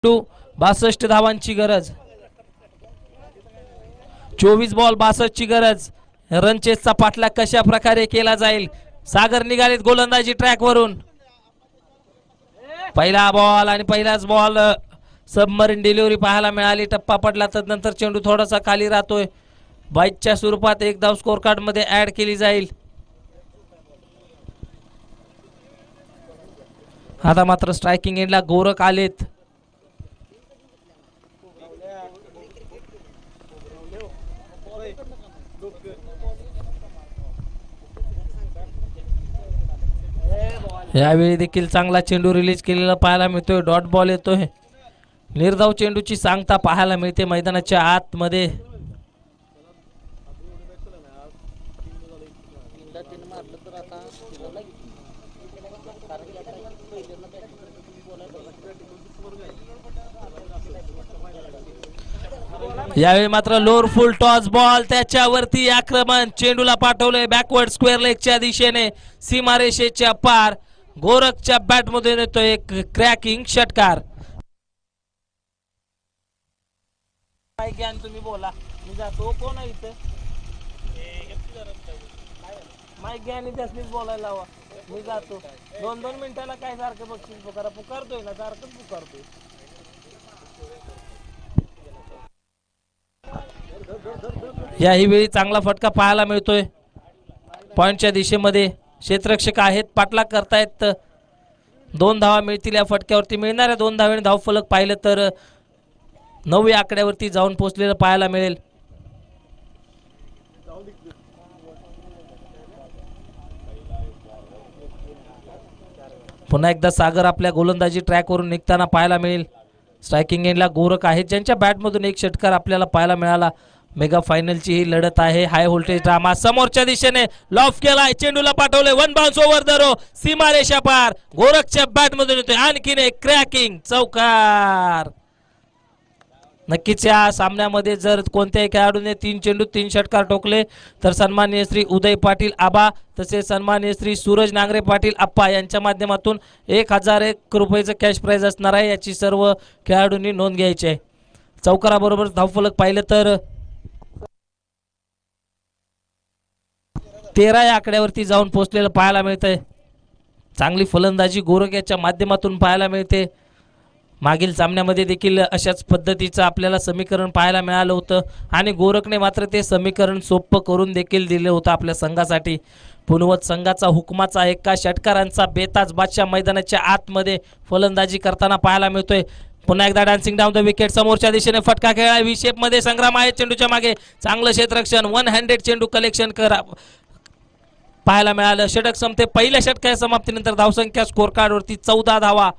62 धावांची गरज, 24 बॉल 62 ची गरज. रनचेसचा पाठलाग कशा प्रकारे केला जाईल. सागर निघालेत गोलंदाजी ट्रॅक वरून. पहिला बॉल आणि पहिलाच बॉल सबमरीन डिलिव्हरी पाहायला मिळाली. टप्पा पडला तर नंतर चेंडू थोडासा खाली राहतोय. बाईटच्या स्वरूपात एक धाव स्कोर कार्ड मध्ये ऍड केली जाईल. आता मात्र स्ट्रायकिंग एंडला गोरख आलेत. यावेळी देखील चांगला चेंडू रिलीज केलेला पाहायला मिळतोय. डॉट बॉल येतोय. निर्धाव चेंडूची सांगता पाहायला मिळते मैदानाच्या आतमध्ये. यावेळी मात्र लोअर फुल टॉस बॉल, त्याच्यावरती आक्रमण. चेंडूला पाठवलंय बॅकवर्ड स्क्वेअर लेगच्या दिशेने, सीमारेषेच्या पार. गोरखच्या बॅट मध्ये येतो एक क्रॅकिंग षटकार. काय ज्ञान तुम्ही बोला, मी जातो. कोण आहे इथे माईक ज्ञानी त्यासनीच बोलायला हवा. मी जातो. 2-2 मिनिटाला काय सारखं बक्षीस पुकारा पुकारतोय ना, सारखंच पुकारतोय. याही वेळी चांगला फटका पाहायला मिळतोय. पॉइंटच्या दिशेमध्ये क्षेत्ररक्षक आहेत, पाठलाग करतायत. 2 धावा मिळतील या फटक्यावरती. मिळणाऱ्या 2 धावांनी धावफलक पाहिलं तर 9व्या आकड्यावरती जाऊन पोहोचलेलं पाहायला मिळेल. पुन्हा एकदा सागर आपल्या गोलंदाजी ट्रॅक वरून निघताना पाहायला मिळेल. स्ट्रायकिंग एंडला गोरख आहेत, ज्यांच्या बॅटमधून एक षटकार आपल्याला पाहायला मिळाला. मेगा फायनलची ही लढत आहे. High voltage drama. समोरच्या दिशेने लॉफ केलाय, चेंडूला पाठवले. 1 बाउन्स ओव्हर द रो, सीमारेषा पार. गोरखच्या बॅटमधून येतोय आणखीन एक क्रॅकिंग चौकार. नक्कीच या सामन्यामध्ये जर कोणत्याही खेळाडूने 3 चेंडू 3 षटकार ठोकले तर सन्माननीय श्री उदय पाटील आबा तसेच सन्माननीय श्री सूरज नांगरे पाटील आप्पा यांच्या माध्यमातून 1001 रुपयाचं कॅश प्राइज असणार आहे. याची सर्व खेळाडूंनी नोंद घ्यायची आहे. चौकाराबरोबर धावफलक पाहिलं तर 13 या आकड्यावरती जाऊन पोहोचलेलं पाहायला मिळतंय. चांगली फलंदाजी गोरख याच्या माध्यमातून पाहायला मिळते. मागील सामन्यामध्ये देखील अशाच पद्धतीचं आपल्याला समीकरण पाहायला मिळालं होतं आणि गोरखने मात्र ते समीकरण सोपं करून देखील दिलं होतं आपल्या संघासाठी. पुनवत संघाचा हुकमाचा एका षटकारांचा बेताज बादशाह मैदानाच्या आतमध्ये फलंदाजी करताना पाहायला मिळतोय. पुन्हा एकदा डान्सिंग डाऊन द विकेट. समोरच्या दिशेने फटका खेळा. व्ही शेप मध्ये संग्राम आहे. चेंडूच्या मागे चांगलं क्षेत्ररक्षण. 1 हँडेड चेंडू कलेक्शन करा पाहायला मिळालं. षटक संपते. पहिल्या षटकाच्या समाप्तीनंतर धावसंख्या स्कोर कार्ड वरती 14 धावा.